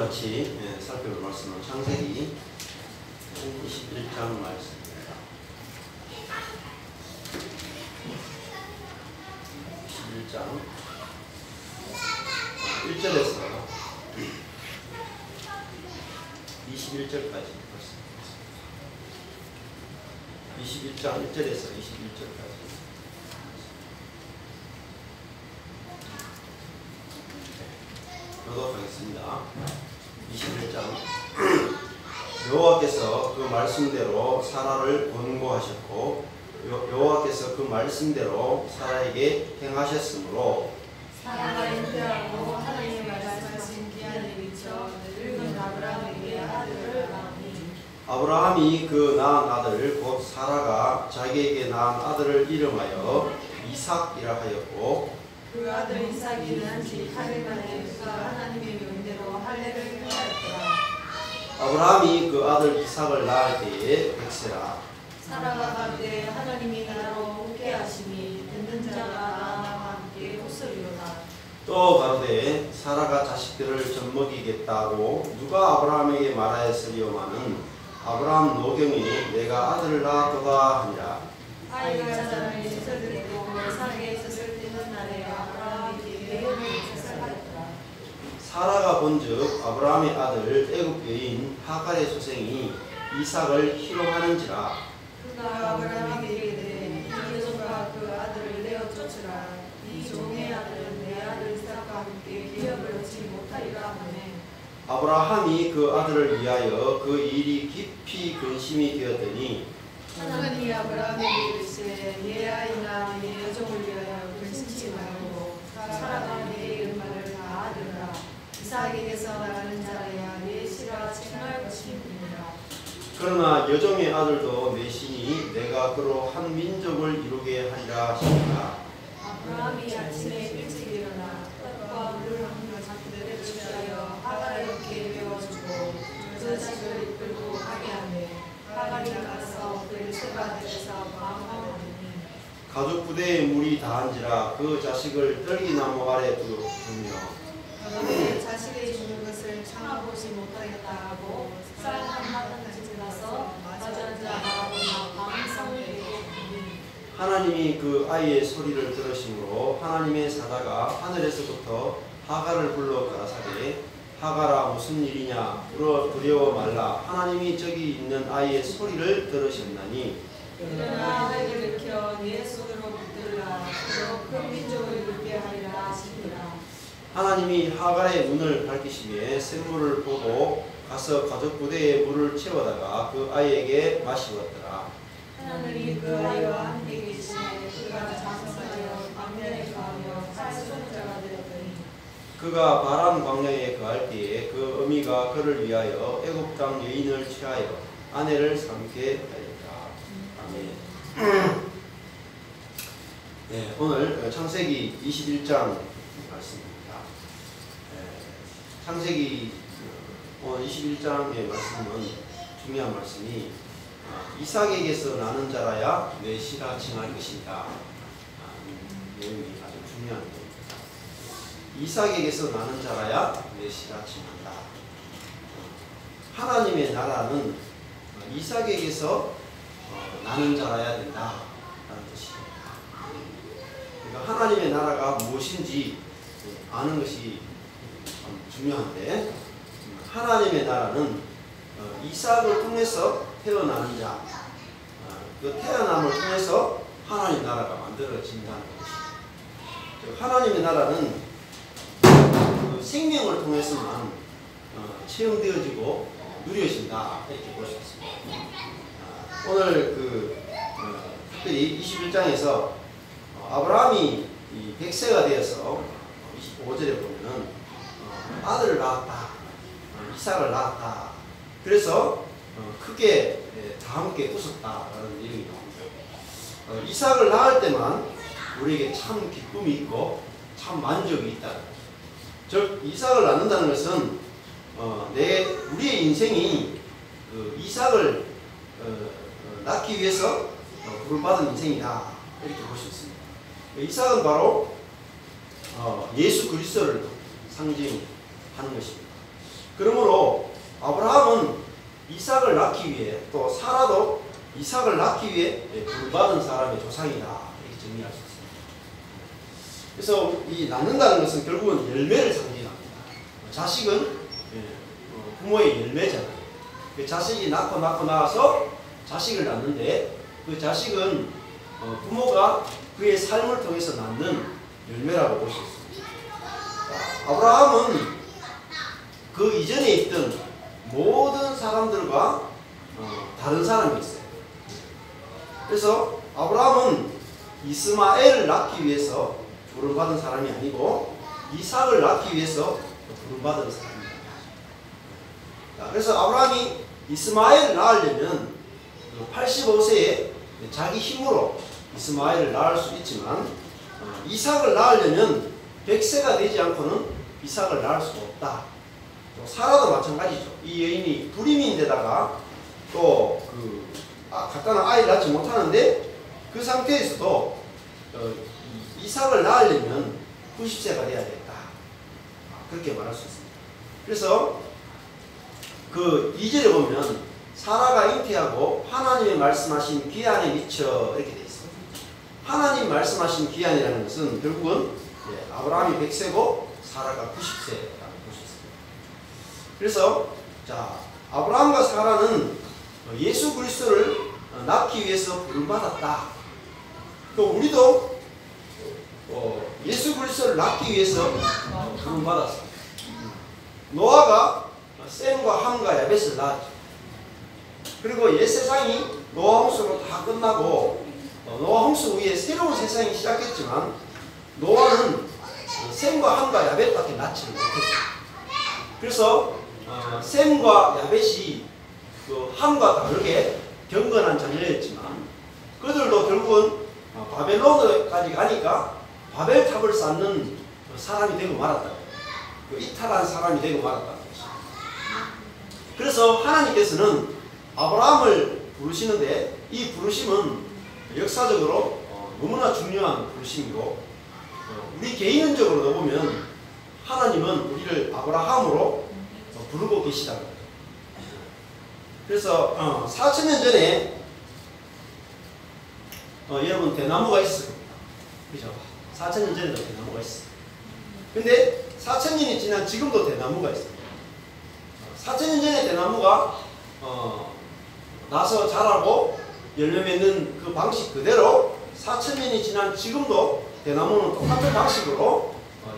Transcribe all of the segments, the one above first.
같이 살펴볼 말씀은 창세기 21장 말씀입니다. 21장 1절에서 21절까지 21장 1절에서 21절까지 교독하겠습니다. 21장 여호와께서 그 말씀대로 사라를 권고하셨고 여호와께서 그 말씀대로 사라에게 행하셨으므로 사라가 잉태하고 하나님의 말씀하신 기한에 미쳐 늙은 아브라함에게 아들을 낳으니 아브라함이 그 낳은 아들 곧 사라가 자기에게 낳은 아들을 이름하여 이삭이라 하였고 그 아들 이삭이는 지 8일 만에 그가 하나님의 명대로 할례를 행하였더라. 아브라함이 그 아들 이삭을 낳을 때에 100세라. 사라가 가로되 하나님이 나로 웃게 하시니 듣는 자가 나와 함께 웃으리로다. 또 가로되 사라가 자식들을 젖먹이겠다고 누가 아브라함에게 말하였으리오마는 아브라함 노경이 내가 아들을 낳았도다 하니라. 아이가 자라날 있을 때고 세상에 있었을 때는 날에 아브라함이 매일을 제사하였더라. 사라가 본즉 아브라함의 아들 애굽 여인 하갈의 소생이 이삭을 희롱하는지라. 그가 아브라함에게 이르되 이 여종과 그 아들을 내어 쫓으라. 이 종의 아들은 내 아들 이삭과 함께 기업을 얻지 못하리라 하네. 아브라함이 그 아들을 위하여 그 일이 깊이 근심이 되었더니 하나님이 아브라함에게 이르시되 네 아이나 네 여종을 위하여 근심치 말고 사라가 네 이름말을 다 아들라. 이삭에게서 나가는 자라야 네 씨라 칭할 것이니라. 그러나 여종의 아들도 내 신이 내가 그로 한 민족을 이루게 하리라 하시니라. 아브라함이 아침에 일찍 일어나 떡과 물을 한 그릇을 취하여 하갈에게 배워주고 그 자식을 이끌고 가게 하매 하갈이 나가서 베르세바에서 방황하더니 가죽 부대에 물이 다한지라 그 자식을 떨기나무 아래 두며 그런데 자식의 죽는 것을 참아보지 못하겠다 하고 쌀 한마당까지 지나서 맞아 앉아 바라보며 밤성을 이루니 하나님이 그 아이의 소리를 들으심으로 하나님의 사자가 하늘에서부터 하갈을 불러 가라사대 하갈아 무슨 일이냐 두려워 말라 하나님이 저기 있는 아이의 소리를 들으셨나니 일어나 아이를 일으켜 네 손으로 붙들라. 그로 큰 민족을 이루게 하리라 하시니라. 하나님이 하갈의 눈을 밝히시며 샘물을 보고 가서 가죽 부대에 물을 채워다가 그 아이에게 마시웠더라. 하나님이 그 아이와 함께 계시니 그가 장성하여 광야에 거하며 살수자가 되었더니 그가 바람 광야에 거할 때에 그 어미가 그를 위하여 애굽 땅 여인을 취하여 아내를 삼게 하였다. 아멘. 네, 오늘 창세기 21장 말씀입니다. 창세기 오늘 21장의 말씀은 중요한 말씀이 이삭에게서 나는 자라야 내 씨라 칭할 것이다. 내용이 아주 중요한 내용입니다. 이삭에게서 나는 자라야 내 씨라 칭한다. 하나님의 나라는 이삭에게서 나는 자라야 된다라는 뜻이에요. 그러니까 하나님의 나라가 무엇인지 아는 것이 참 중요한데 하나님의 나라는 이삭을 통해서 태어나는 자, 그 태어남을 통해서 하나님 나라가 만들어진다는 것이죠. 하나님의 나라는 그 생명을 통해서만 체험되어지고 누려진다 이렇게 볼 수 있습니다. 오늘 특별히 21장에서 아브라함이 100세가 되어서 25절에 보면은 아들을 낳았다, 이삭을 낳았다. 그래서 크게 다 함께 웃었다라는 내용이 나옵니다. 이삭을 낳을 때만 우리에게 참 기쁨이 있고 참 만족이 있다. 즉 이삭을 낳는다는 것은 우리의 인생이 이삭을 낳기 위해서 부름받은 인생이다 이렇게 볼 수 있습니다. 이삭은 바로 예수 그리스도를 상징하는 것입니다. 그러므로 아브라함은 이삭을 낳기 위해 또 사라도 이삭을 낳기 위해 부름받은 사람의 조상이다 이렇게 정리할 수 있습니다. 그래서 이 낳는다는 것은 결국은 열매를 상징합니다. 자식은 부모의 열매잖아요. 그 자식이 낳고 나서 자식을 낳는데 그 자식은 부모가 그의 삶을 통해서 낳는 열매라고 볼 수 있습니다. 아브라함은 그 이전에 있던 모든 사람들과 다른 사람이었어요. 그래서 아브라함은 이스마엘을 낳기 위해서 부름받은 사람이 아니고 이삭을 낳기 위해서 부름받은 사람입니다. 그래서 아브라함이 이스마엘을 낳으려면 85세에 자기 힘으로 이스마엘을 낳을 수 있지만 이삭을 낳으려면 100세가 되지 않고는 이삭을 낳을 수가 없다. 또 사라도 마찬가지죠. 이 여인이 불임인데다가 또 갖다는 아이를 낳지 못하는데 그 상태에서도 이삭을 낳으려면 90세가 돼야 되겠다. 그렇게 말할 수 있습니다. 그래서 그 2절에 보면 사라가 잉태하고 하나님의 말씀하신 기한에 미쳐 이렇게 되어 있습니다. 하나님 말씀하신 기한이라는 것은 결국은 아브라함이 100세고 사라가 90세라고 볼 수 있습니다. 그래서 아브라함과 사라는 예수 그리스도를 낳기 위해서 부름받았다. 또 우리도 예수 그리스도를 낳기 위해서 부름받았습니다. 노아가 셈과 함과 야벳을 낳았죠. 그리고 옛 세상이 노아 홍수로 다 끝나고 노아 홍수 후에 새로운 세상이 시작했지만 노아는 셈과 함과 야벳밖에 낳지를 못했어요. 그래서 셈과 야벳이 그 함과 다르게 경건한 자녀였지만 그들도 결국은 바벨론까지 가니까 바벨탑을 쌓는 사람이 되고 말았다. 그 이탈한 사람이 되고 말았다는 것입니다. 그래서 하나님께서는 아브라함을 부르시는데 이 부르심은 역사적으로 너무나 중요한 부르심이고 우리 개인적으로도 보면 하나님은 우리를 아브라함으로 부르고 계시다는 거죠. 그래서 4000년 전에 여러분 대나무가 있어요. 그죠? 4000년 전에도 대나무가 있어요. 근데 4000년이 지난 지금도 대나무가 있어요. 4000년 전에 대나무가 나서 자라고 열매 맺는 그 방식 그대로 4000년이 지난 지금도 대나무는 똑같은 방식으로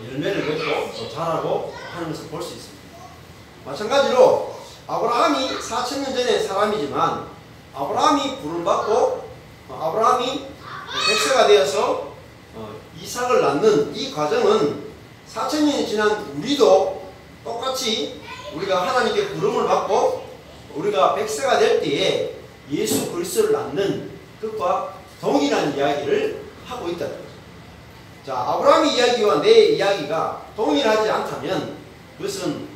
열매를 맺고 자라고 하는 것을 볼 수 있습니다. 마찬가지로 아브라함이 4000년 전의 사람이지만 아브라함이 부름받고 아브라함이 100세가 되어서 이삭을 낳는 이 과정은 4000년이 지난 우리도 똑같이 우리가 하나님께 부름을 받고 우리가 100세가 될 때에 예수 그리스도를 낳는 것과 동일한 이야기를 하고 있다는 거죠. 자, 아브라함의 이야기와 내 이야기가 동일하지 않다면 그것은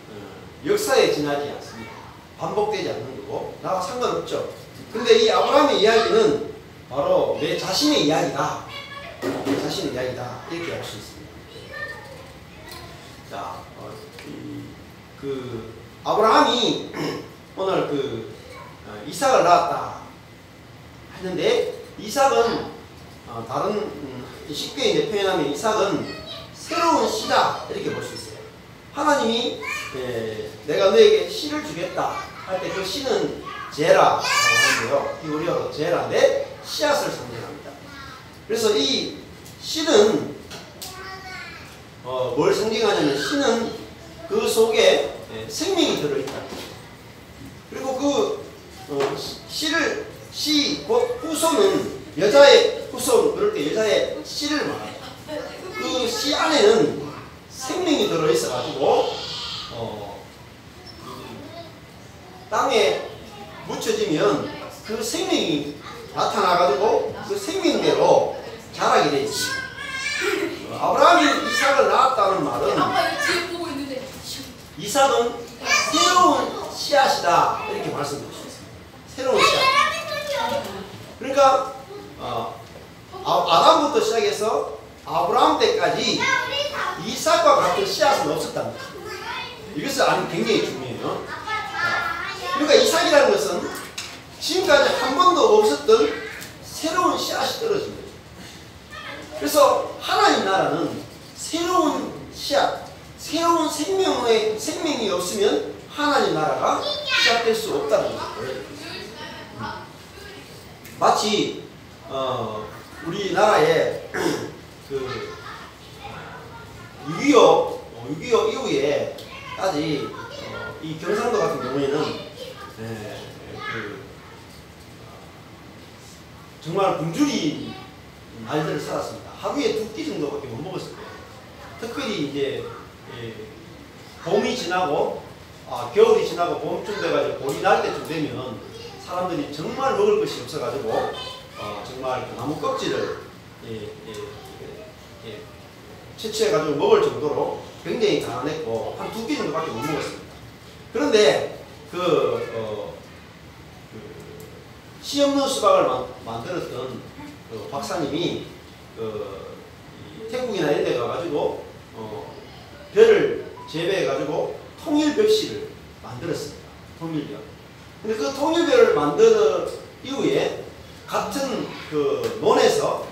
역사에 지나지 않습니다. 반복되지 않는 거고 나와 상관없죠. 근데 이 아브라함의 이야기는 바로 내 자신의 이야기다. 내 자신의 이야기다. 이렇게 할 수 있습니다. 자, 아브라함이 오늘 이삭을 낳았다 했는데 이삭은 다른 쉽게 이제 표현하면 이삭은 새로운 씨다 이렇게 볼 수 있어요. 하나님이 내가 너에게 씨를 주겠다 할 때 그 씨는 제라라고 하는데요. 히브리어로 제라인데 씨앗을 상징합니다. 그래서 이 씨는 뭘 상징하냐면 씨는 그 속에 생명이 들어있다. 그리고 그 씨 곧 후손은 여자의 후손 그럴 때 여자의 씨를 말합니다. 그 씨 안에는 생명이 들어있어 가지고 땅에 묻혀지면 그 생명이 나타나 가지고 그 생명대로 자라게 되지. 아브라함이 이삭을 낳았다는 말은 이삭은 새로운 씨앗이다 이렇게 말씀드릴 수 있습니다. 새로운 씨앗. 그러니까 아담부터 시작해서 아브라함 때까지 이삭과 같은 씨앗은 없었답니다. 이것을 아는 굉장히 중요해요. 있거든요. 그러니까 이삭이라는 것은 지금까지 한 번도 없었던 새로운 씨앗이 떨어진 거죠. 그래서 하나님 나라는 새로운 씨앗, 새로운 생명이 없으면 하나님 나라가 시작될 수 없다는 거예요. 마치 우리나라에 그 6.25 이후에까지 이 경상도 같은 경우에는 정말 굶주린 날들을 살았습니다. 하루에 2끼 정도밖에 못 먹었을 거예요. 특별히 이제 봄이 지나고 겨울이 지나고 봄쯤 돼가지고 볼이 날 때쯤 되면 사람들이 정말 먹을 것이 없어가지고 정말 그 나무 껍질을 채취해가지고 먹을 정도로 굉장히 가난했고 한 2끼 정도밖에 못 먹었습니다. 그런데 씨 없는 수박을 만들었던 그 박사님이 태국이나 이런 데 가가지고 벼를 재배해가지고 통일벽씨를 만들었습니다. 통일벽. 근데 그 통일벽을 만든 이후에 같은 그 논에서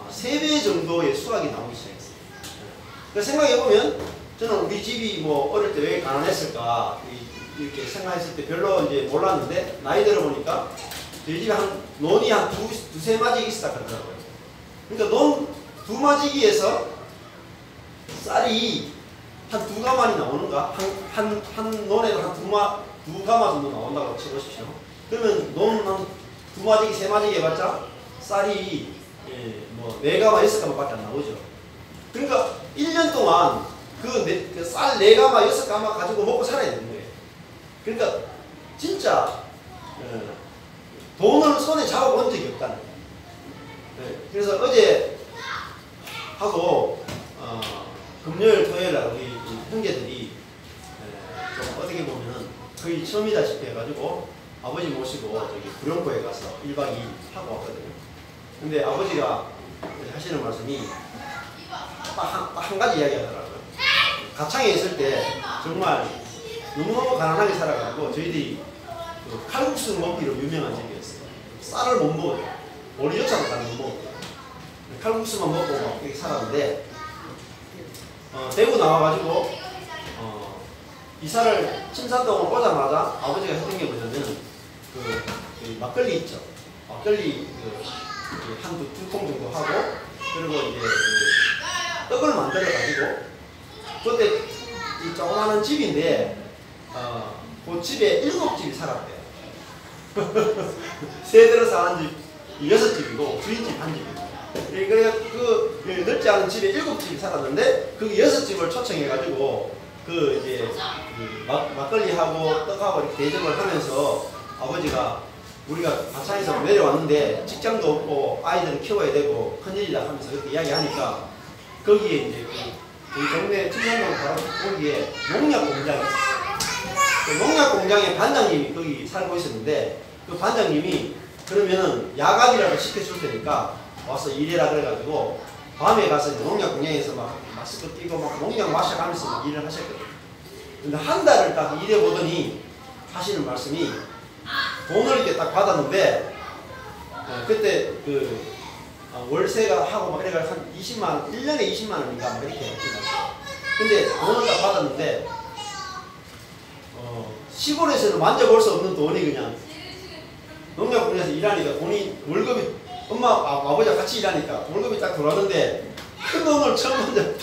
3배 정도의 수확이 나오기 시작했어요. 그래서 생각해보면 저는 우리 집이 뭐 어릴 때 왜 가난했을까 이렇게 생각했을 때 별로 이제 몰랐는데 나이 들어보니까 저희 집에 논이 한 두세 마지기 있었다 그러더라고요. 그러니까 논 2마지기에서 쌀이 한 2가마니 나오는가? 한 논에도 한 2가마 정도 나온다고 쳐보십시오. 그러면 논 한 2마지기, 3마지기 해봤자 쌀이 뭐 4가마, 6가마 밖에 안 나오죠. 그러니까 1년 동안 그 쌀 4가마, 6가마 가지고 먹고 살아야 되는 거예요. 그러니까 진짜 돈을 손에 잡아본 적이 없다는 거예요. 그래서 어제 하고 금요일, 토요일 날 우리 형제들이 좀 어떻게 보면은 거의 처음이다시피 해가지고 아버지 모시고 저기 구룡포에 가서 1박 2일 하고 왔거든요. 근데 아버지가 하시는 말씀이 딱 한 가지 이야기 하더라고요. 가창에 있을 때 정말 너무너무 가난하게 살아가지고 저희들이 그 칼국수 먹기로 유명한 집이었어요. 쌀을 못 먹어요. 오리조차도 잘 못 먹어요. 칼국수만 먹고 막 이렇게 살았는데 대구 나와가지고 이사를 침산동을 오자마자 아버지가 했던 게 뭐냐면 그 막걸리 있죠. 막걸리 한 2통 정도 하고 그리고 이제 떡을 만들어가지고 그때 이 조그마한 집인데 그 집에 7집이 살았대요. 세대로 사는 집 6집이고 주인집 1집이고 그래 그 넓지 않은 집에 7집이 살았는데 그 6집을 초청해가지고 그 이제 막걸리하고 떡하고 이렇게 대접을 하면서 아버지가 우리가 가창에서 내려왔는데 직장도 없고 아이들을 키워야 되고 큰일이다 하면서 그렇게 이야기하니까 거기에 이제 우리 동네 침산동 바로 거기에 농약 공장이 있었어요. 그 농약 공장의 반장님이 거기 살고 있었는데 그 반장님이 그러면은 야간이라도 시켜줄 테니까 와서 일해라 그래가지고 밤에 가서 농약 공장에서 막 마스크 끼고 막 농약 마셔가면서 막 일을 하셨거든요. 근데 한 달을 딱 일해보더니 하시는 말씀이 돈을 이렇게 딱 받았는데 그때 그 월세가 하고 막 이래가 한 20만원, 1년에 20만원인가 막 이렇게 했거든요. 근데 돈을 딱 받았는데 시골에서는 만져볼 수 없는 돈이 그냥 농약공장에서 일하니까 돈이 월급이 엄마 아버지가 같이 일하니까 월급이 딱 들어왔는데 큰 돈을 처음 받았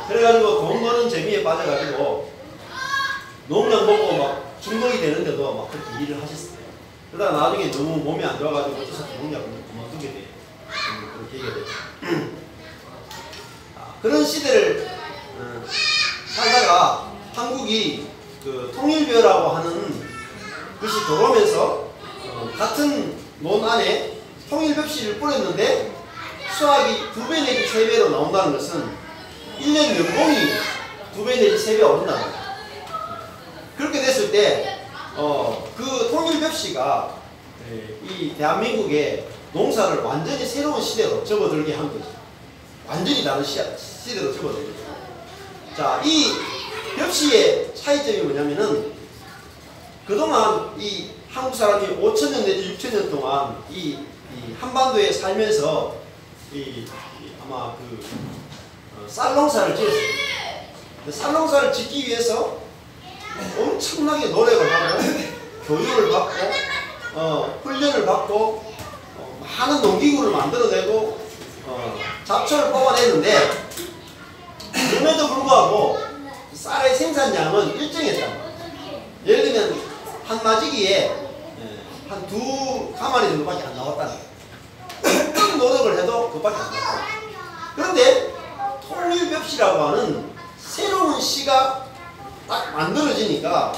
그래가지고 돈 버는 재미에 빠져가지고 농약 먹고 막 중독이 되는데도 막 그렇게 일을 하셨어요. 그러다가 나중에 너무 몸이 안 좋아가지고 어쩌서 농약을 그만두게 돼요. 그렇게 얘기가 되죠. 그런 시대를 살다가 한국이 그 통일벼라고 하는 것이 들어오면서 같은 논 안에 통일벽씨를 뿌렸는데 수확이 2배 내지 3배로 나온다는 것은 1년 연봉이 2배 내지 3배 오른다는 거예요. 그렇게 됐을 때 그 통일벽씨가 이 대한민국의 농사를 완전히 새로운 시대로 접어들게 한 거죠. 완전히 다른 시대로 접어들게. 자, 이 벽씨의 차이점이 뭐냐면은 그동안 이 한국 사람이 5,000년 내지 6,000년 동안 이 한반도에 살면서 아마 쌀농사를 지었어요. 쌀농사를 짓기 위해서 엄청나게 노력을 하고 교육을 받고 훈련을 받고 많은 농기구를 만들어내고 잡초를 뽑아냈는데 그럼에도 불구하고 쌀의 생산량은 일정했다. 예를 들면 한 마지기에 한 2가마니 정도밖에 안 나왔다는 거예요. 어떤 노력을 해도 그것밖에 안 나왔다. 그런데 통일벽시라고 하는 새로운 시가 딱 만들어지니까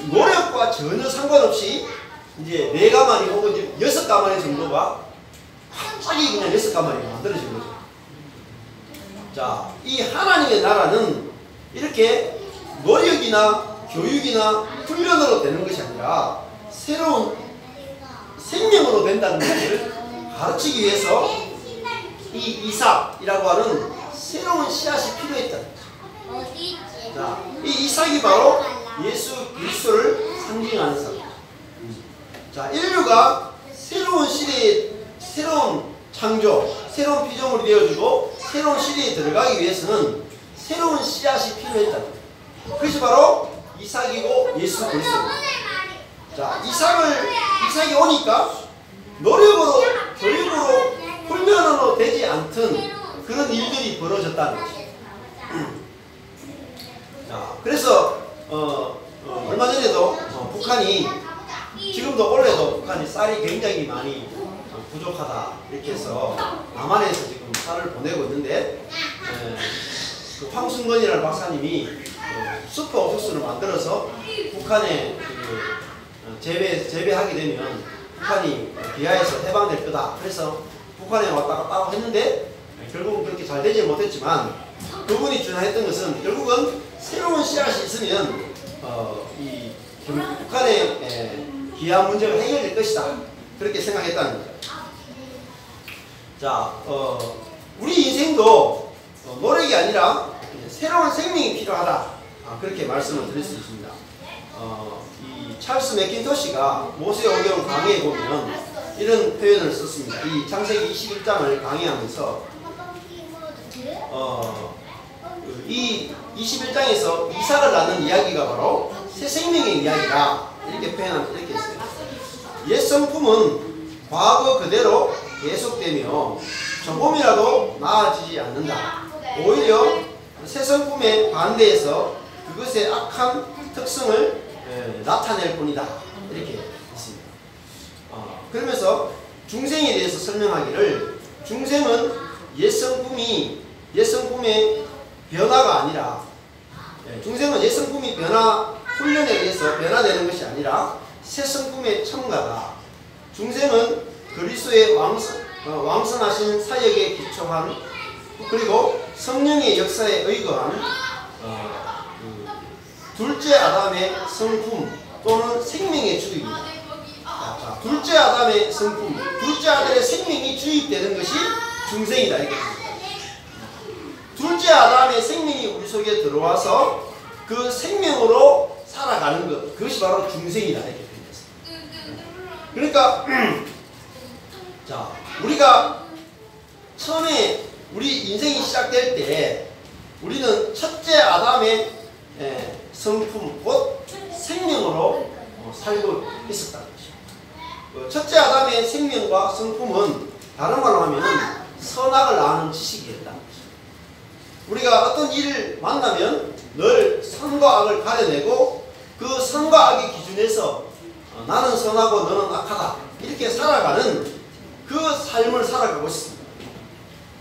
노력과 전혀 상관없이 이제 4가마니 혹은 6가마니 정도가 갑자기 그냥 6가마니가 만들어진 거죠. 자, 이 하나님의 나라는 이렇게 노력이나 교육이나 훈련으로 되는 것이 아니라 새로운 생명으로 된다는 것을 가르치기 위해서 이 이삭이라고 하는 새로운 씨앗이 필요했다는 거죠. 자, 이 이삭이 바로 예수 그리스도를 상징하는 사람. 자, 인류가 새로운 시대에 새로운 창조, 새로운 피조물이 되어주고 새로운 시대에 들어가기 위해서는 새로운 씨앗이 필요했다는 거예요. 그것이 바로 이삭이고 예수 그리스도입니다. 자, 이삭이 오니까 노력으로, 교육으로, 훈련으로 되지 않던 그런 일들이 벌어졌다는 거죠. 자, 그래서 얼마 전에도 북한이 지금도 올해도 북한이 쌀이 굉장히 많이 부족하다 이렇게 해서 남한에서 지금 쌀을 보내고 있는데 그 황순건이라는 박사님이 슈퍼 옥수수를 만들어서 북한에 재배하게 되면 북한이 비하에서 해방될 거다. 그래서 북한에 왔다 갔다 하고 했는데 결국은 그렇게 잘 되지 못했지만 그분이 주장했던 것은 결국은 새로운 씨앗이 있으면 이 북한의 기아 문제가 해결될 것이다. 그렇게 생각했다는 거죠. 자, 우리 인생도 노력이 아니라 새로운 생명이 필요하다. 그렇게 말씀을 드릴 수 있습니다. 이 찰스 맥킨토시가 모세오경 강의에 보면 이런 표현을 썼습니다. 이 창세기 21장을 강의하면서 이 21장에서 이삭을 낳는 이야기가 바로 새 생명의 이야기다. 이렇게 표현하면서 이렇게 했어요. 옛 성품은 과거 그대로 계속되며 조금이라도 나아지지 않는다. 오히려 새 성품에 반대해서 그것의 악한 특성을 나타낼 뿐이다. 이렇게 했습니다. 그러면서 중생에 대해서 설명하기를 중생은 옛 성품의 변화가 아니라 중생은 옛 성품이 훈련에 의해서 변화되는 것이 아니라 새 성품의 첨가다. 중생은 그리스도의 왕성하신 사역에 기초한 그리고 성령의 역사에 의거한 둘째 아담의 성품 또는 생명의 주입니다. 자, 둘째 아담의 성품, 둘째 아들의 생명이 주입되는 것이 중생이다. 이렇게 둘째 아담의 생명이 우리 속에 들어와서 그 생명으로 살아가는 것, 그것이 바로 중생이다. 이렇게 표현했습니다. 그러니까 자, 우리가 처음에 우리 인생이 시작될 때 우리는 첫째 아담의 성품, 곧 생명으로 살고 있었다는 것이죠. 첫째 아담의 생명과 성품은 다른 말로 하면 선악을 아는 지식이었다는 것이죠. 우리가 어떤 일을 만나면 늘 선과 악을 가려내고 그 선과 악의 기준에서 나는 선하고 너는 악하다 이렇게 살아가는 그 삶을 살아가고 있습니다.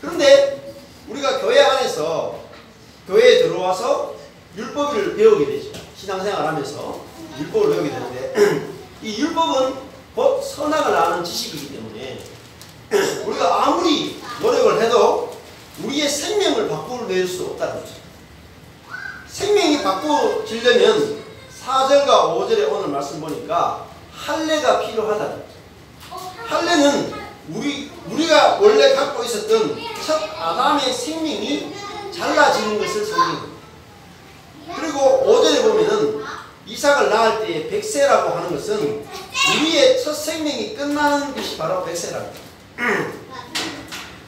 그런데 우리가 교회 안에서 교회에 들어와서 율법을 배우게 되죠. 신앙생활 하면서 율법을 배우게 되는데 이 율법은 곧 선악을 아는 지식이기 때문에 우리가 아무리 노력을 해도 우리의 생명을 바꾸낼 수 없다는 거죠. 생명이 바꾸어지려면 4절과 5절에 오늘 말씀 보니까 할례가 필요하다는 거죠. 할례는 우리가 원래 갖고 있었던 첫 아담의 생명이 잘라지는 것을 설명합니다. 그리고 5절에 보면 이삭을 낳을 때 백세라고 하는 것은 우리의 첫 생명이 끝나는 것이 바로 백세랍니다.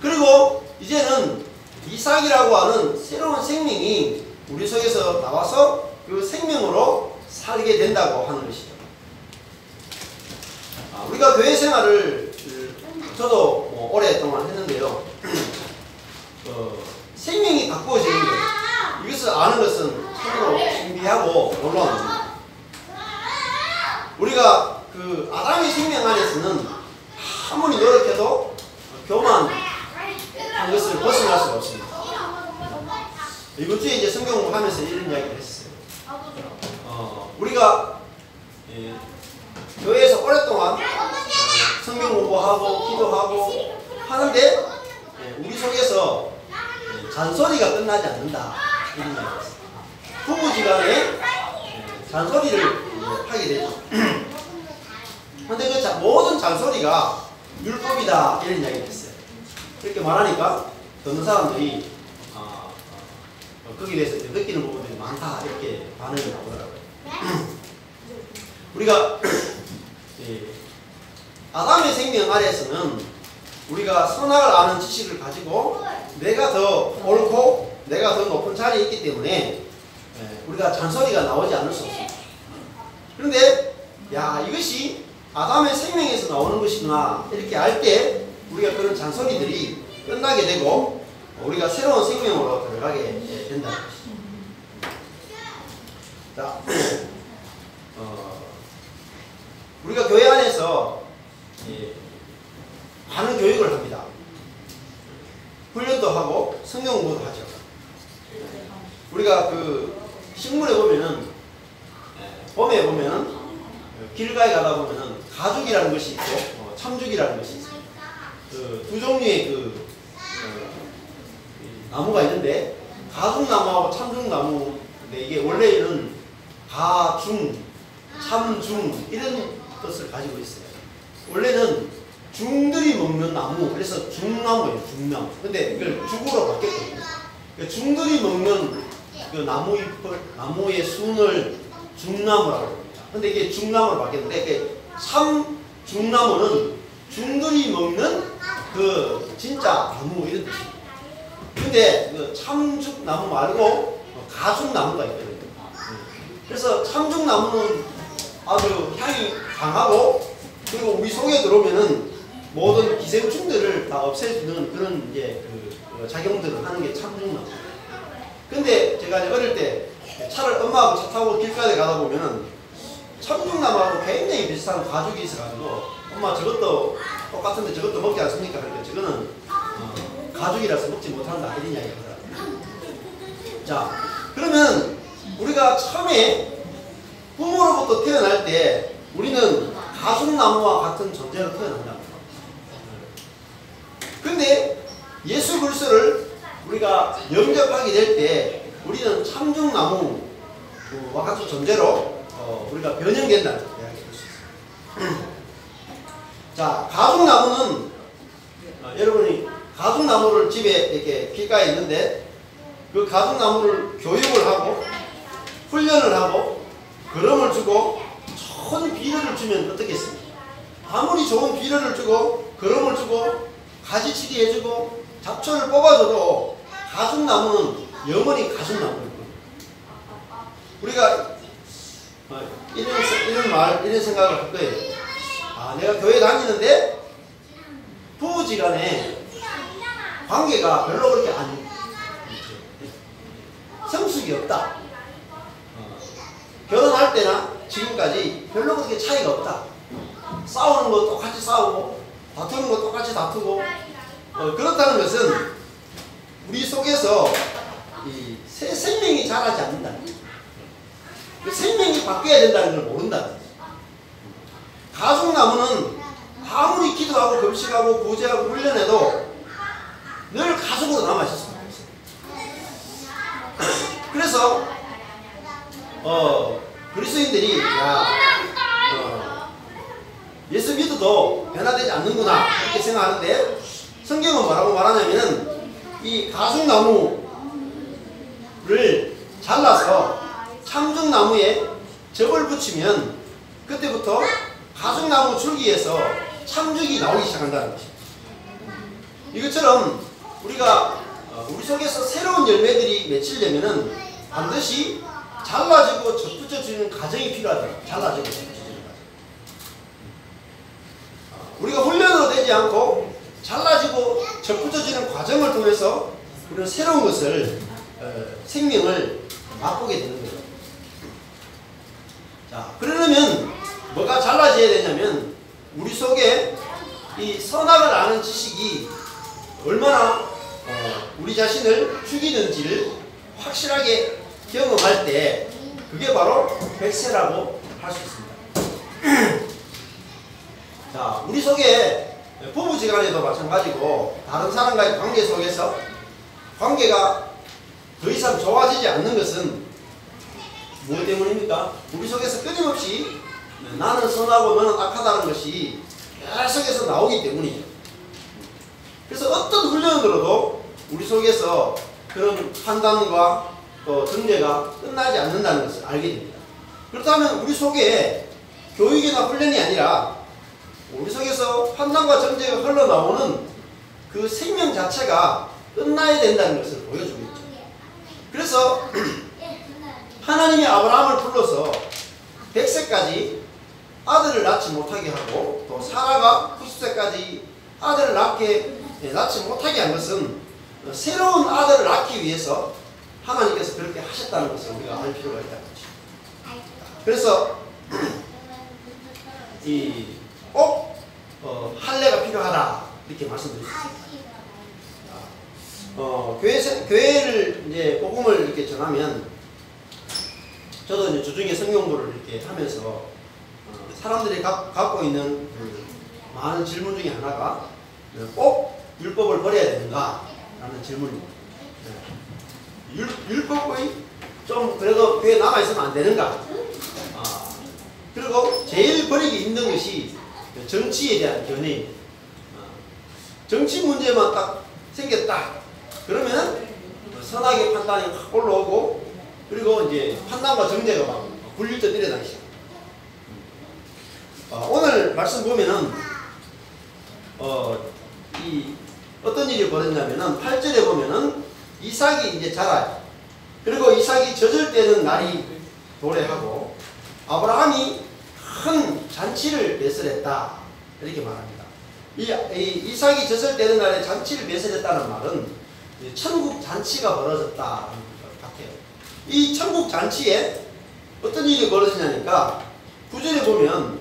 그리고 이제는 이삭이라고 하는 새로운 생명이 우리 속에서 나와서 그 생명으로 살게 된다고 하는 것이죠. 우리가 교회 생활을 저도 오랫동안 했는데요. 생명이 바꾸어지는 것, 이것을 아는 것은 참으로 신비하고 놀라운 겁니다. 우리가 그 아담의 생명 안에서는 아무리 노력해도 교만한 것을 벗어날 수가 없습니다. 이번 주에 이제 성경 공부하면서 이런 이야기를 했어요. 우리가 교회에서 오랫동안 성경 공부하고 기도하고 하는데 우리 속에서 잔소리가 끝나지 않는다, 이런 이야기였어요. 부부지간에 잔소리를 하게 되죠. 그런데 그 모든 잔소리가 율법이다, 이런 이야기를 했어요. 이렇게 말하니까 듣는 사람들이 거기에 대해서 느끼는 부분들이 많다, 이렇게 반응이 나오더라고요. 우리가 아담의 생명 아래에서는 우리가 선악을 아는 지식을 가지고 내가 더 옳고 내가 더 높은 자리에 있기 때문에 우리가 잔소리가 나오지 않을 수 없습니다. 그런데 이것이 아담의 생명에서 나오는 것이구나, 이렇게 알 때 우리가 그런 잔소리들이 끝나게 되고 우리가 새로운 생명으로 들어가게 된다는 것이죠. 자, 우리가 교회 안에서 많은 교육을 합니다. 훈련도 하고 성경 공부도 하죠. 우리가 그 식물에 보면은 봄에 보면은 길가에 가다 보면은 가죽이라는 것이 있고 참죽이라는 것이 있습니다. 그 두 종류의 나무가 있는데 가죽나무하고 참죽나무인데 이게 원래는 가중, 참중 이런 뜻을 가지고 있어요. 원래는 중들이 먹는 나무, 그래서 중나무예요, 중나무. 근데 이걸 죽으로 바뀌었거든요. 중들이 먹는 그 나무의 순을 중나무라고 합니다. 근데 이게 중나무로 바뀌었는데, 이게 참중나무는 중들이 먹는 그 진짜 나무 이런 뜻입니다. 근데 그 참죽나무 말고 가죽나무가 있거든요. 그래서 참죽나무는 아주 향이 강하고, 그리고 우리 속에 들어오면은 모든 기생충들을 다 없애주는 그런 이제 그 작용들을 하는 게 참죽나무. 근데 제가 이제 어릴 때 차를 엄마하고 차 타고 길가에 가다 보면은 참죽나무하고 굉장히 비슷한 가죽이 있어가지고, 엄마 저것도 똑같은데 저것도 먹지 않습니까? 그러니까 저거는 가죽이라서 먹지 못한다, 이런 이야기 하더라고요. 자, 그러면 우리가 처음에 부모로부터 태어날 때 우리는 가죽나무와 같은 존재로 태어난다. 근데 예수 그리스도를 우리가 영접하게 될 때 우리는 참죽나무와 같은 존재로 우리가 변형된다는 이야기를 할 수 있어요. 자, 가죽나무는 여러분이 가죽나무를 집에 이렇게 길가에 있는데 그 가죽나무를 교육을 하고 훈련을 하고 거름을 주고 좋은 비료를 주면 어떻겠습니까? 아무리 좋은 비료를 주고 거름을 주고 가지치기 해주고 잡초를 뽑아줘도 가죽나무는 영원히 가죽나무일 거예요. 우리가 이런 생각을 할 거예요. 내가 교회 다니는데 부부지간에 관계가 별로 그렇게 성숙이 없다. 결혼할 때나 지금까지 별로 그렇게 차이가 없다. 싸우는 거 똑같이 싸우고 다투는 거 똑같이 다투고 그렇다는 것은 우리 속에서 새 생명이 자라지 않는다. 그 생명이 바뀌어야 된다는 걸 모른다. 가죽나무는 아무리 기도하고 금식하고 구제하고 훈련해도 늘 가죽으로 남아있었습니다. 그래서 그리스도인들이 예수 믿어도 변화되지 않는구나 이렇게 생각하는데, 성경은 뭐라고 말하냐면은 이 가죽나무를 잘라서 참죽나무에 접을 붙이면 그때부터 가죽나무 줄기에서 참죽이 나오기 시작한다는 것입니다. 이것처럼 우리가 우리 속에서 새로운 열매들이 맺히려면은 반드시 잘라지고 접붙여지는 과정이 필요하다. 잘라지고 접붙여지는 과정. 우리가 훈련으로 되지 않고 잘라지고 접붙여지는 과정을 통해서 우리는 새로운 것을 생명을 맛보게 되는 거예요. 자, 그러려면 뭐가 잘라져야 되냐면 우리 속에 이 선악을 아는 지식이 얼마나 우리 자신을 죽이는지를 확실하게 경험할 때 그게 바로 백세라고 할 수 있습니다. 자, 우리 속에 부부지간에도 마찬가지고 다른 사람과의 관계 속에서 관계가 더 이상 좋아지지 않는 것은 무엇 때문입니까? 우리 속에서 끊임없이 나는 선하고 너는 악하다는 것이 계속해서 나오기 때문이죠. 그래서 어떤 훈련으로도 우리 속에서 그런 판단과 또 정죄가 끝나지 않는다는 것을 알게 됩니다. 그렇다면 우리 속에 교육이나 훈련이 아니라 우리 속에서 판단과 정죄가 흘러나오는 그 생명 자체가 끝나야 된다는 것을 보여주고 있죠. 그래서 하나님이 아브라함을 불러서 100세까지 아들을 낳지 못하게 하고 또 사라가 90세까지 아들을 낳지 못하게 한 것은 새로운 아들을 낳기 위해서 하나님께서 그렇게 하셨다는 것을 우리가 알 필요가 있다는 것이죠. 그래서 꼭 할례가 필요하다 이렇게 말씀드렸습니다. 교회를 이제 복음을 이렇게 전하면 저도 이제 주중에 성경공부를 이렇게 하면서 사람들이 갖고 있는 많은 질문 중에 하나가 꼭 율법을 버려야 되는가 라는 질문입니다. 율법이 좀 그래도 교회에 남아있으면 안 되는가. 그리고 제일 버리기 힘든 것이 정치에 대한 견해입니다. 정치 문제만 딱 생겼다 그러면 선악의 판단이 확 올라오고 그리고 이제 판단과 정죄가 막 굴릴듯 내려다니죠. 오늘 말씀 보면은 어떤 일이 벌어졌냐면은 8절에 보면은 이삭이 이제 자라요. 그리고 이삭이 젖을 때는 날이 도래하고 아브라함이 큰 잔치를 배설했다 이렇게 말합니다. 이삭이 젖을 때는 날에 잔치를 배설했다는 말은 천국 잔치가 벌어졌다는 것 같아요. 이 천국 잔치에 어떤 일이 벌어지냐니까 9절에 보면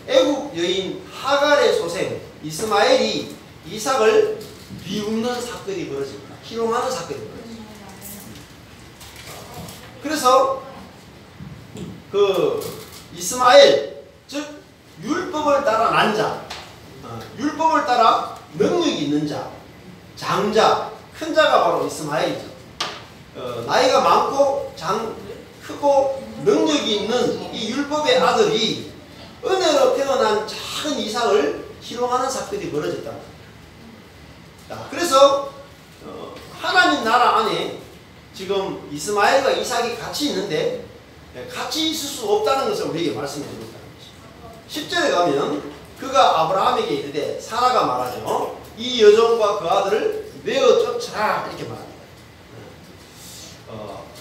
애국 여인 하갈의 소생 이스마엘이 이삭을 비웃는 사건이 벌어집니다. 희롱하는 사건이 벌어집니다. 그래서 그 이스마엘 즉 율법을 따라 난 자, 율법을 따라 능력이 있는 자, 장자, 큰 자가 바로 이스마엘이죠. 나이가 많고 크고 능력이 있는 이 율법의 아들이 은혜로 태어난 작은 이삭을 희롱하는 사건이 벌어졌다. 그래서 하나님 나라 안에 지금 이스마엘과 이삭이 같이 있는데 같이 있을 수 없다는 것을 우리에게 말씀해 주고 있다는 것이죠. 10절에 가면 그가 아브라함에게 이르되 사라가 말하죠. 이 여종과 그 아들을 내어 쫓아라 이렇게 말합니다.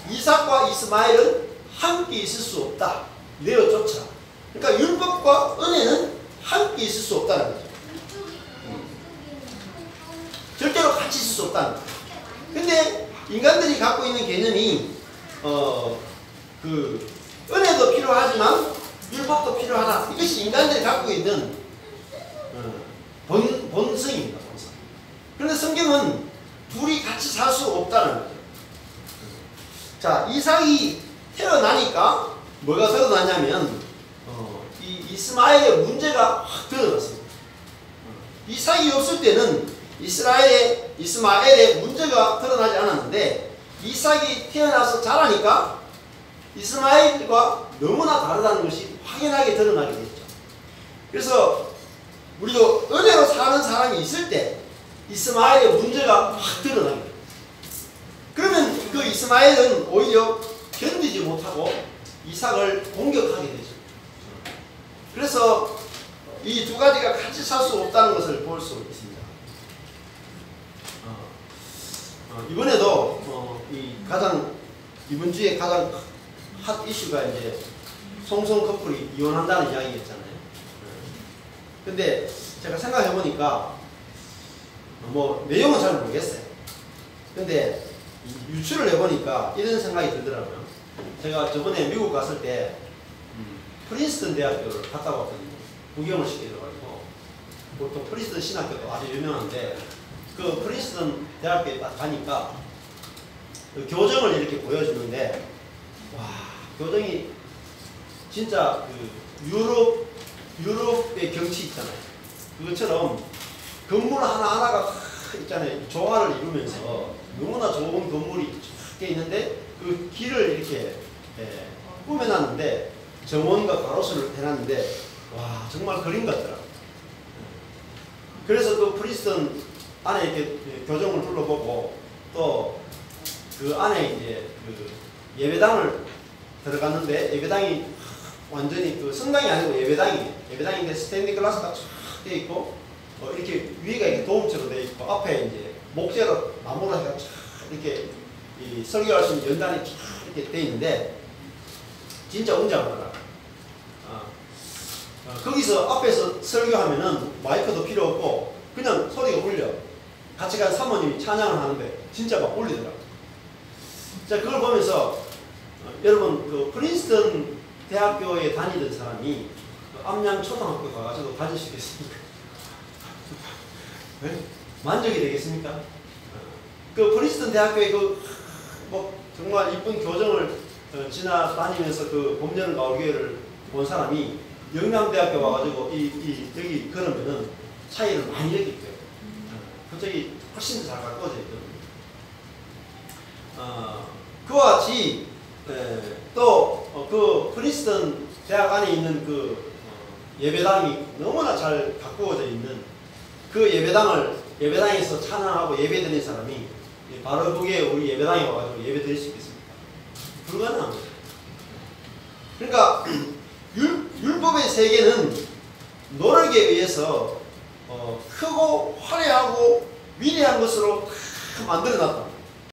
이삭과 이스마엘은 함께 있을 수 없다. 내어 쫓아라. 그러니까 율법과 은혜는 함께 있을 수 없다는 거죠. 절대로 같이 있을 수 없다는 거죠. 근데 인간들이 갖고 있는 개념이 그 은혜도 필요하지만 율법도 필요하다. 이것이 인간들이 갖고 있는 본성입니다. 본성. 그런데 성경은 둘이 같이 살 수 없다는 거죠. 자, 이삭이 태어나니까 뭐가 드러나냐면 이스마엘의 문제가 확 드러났습니다. 이삭이 없을 때는 이스마엘의 문제가 드러나지 않았는데 이삭이 태어나서 자라니까 이스마엘과 너무나 다르다는 것이 확연하게 드러나게 됐죠. 그래서 우리도 은혜로 사는 사람이 있을 때 이스마엘의 문제가 확 드러나게 돼요. 그러면 그 이스마엘은 오히려 견디지 못하고 이삭을 공격하게 되죠. 그래서 이 두 가지가 같이 살 수 없다는 것을 볼 수 있습니다. 이번에도 이번 주에 가장 핫 이슈가 이제 송송 커플이 이혼한다는 이야기였잖아요. 근데 제가 생각해 보니까 뭐 내용은 잘 모르겠어요. 근데 유추를 해보니까 이런 생각이 들더라고요. 제가 저번에 미국 갔을 때 프린스턴 대학교를 갔다 왔거든요. 구경을 시켜줘가지고. 보통 프린스턴 신학교도 아주 유명한데 그 프린스턴 대학교에 딱 가니까 그 교정을 이렇게 보여주는데 와, 교정이 진짜 그 유럽의 경치 있잖아요. 그것처럼 건물 하나하나가 있잖아요. 조화를 이루면서 너무나 좋은 건물이 쫙 있는데 그 길을 이렇게 꾸며놨는데 정원과 가로수를 해놨는데 와, 정말 그림 같더라고요. 그래서 그 프린스턴 안에 이렇게 교정을 둘러보고 또 그 안에 이제 그 예배당을 들어갔는데 예배당이 완전히 그 성당이 아니고 예배당인데 스테인드 글라스가 쫙 되어 있고 이렇게 위가 이렇게 도움처럼 되어 있고 앞에 이제 목재로 나무로 해가 쫙 이렇게 설교할 수 있는 연단이 쫙 이렇게 되어 있는데 진짜 웅장하더라. 거기서 앞에서 설교하면은 마이크도 필요 없고 그냥 소리가 울려. 같이 간 사모님이 찬양을 하는데 진짜 막 울리더라고. 자, 그걸 보면서 여러분 그 프린스턴 대학교에 다니던 사람이 암양 초등학교 가가지고 가질 수 있겠습니까? 네? 만족이 되겠습니까? 그 프린스턴 대학교에 뭐 정말 이쁜 교정을 지나다니면서 그 봄여름 가을교회를 본 사람이 영남대학교 와가지고 여기 걸으면은 차이를 많이 느낄 거예요. 그쪽이 훨씬 더 잘 가까워져 있거든요. 그와 같이 또 그 프린스턴 대학 안에 있는 그 예배당이 너무나 잘 가꾸어져 있는 그 예배당에서 찬양하고 예배 드리는 사람이 바로 그게 우리 예배당에 와가지고 예배 드릴 수 있겠습니까? 불가능한 거죠. 그러니까 율법의 세계는 노력에 의해서 크고 화려하고 위대한 것으로 다 만들어놨다.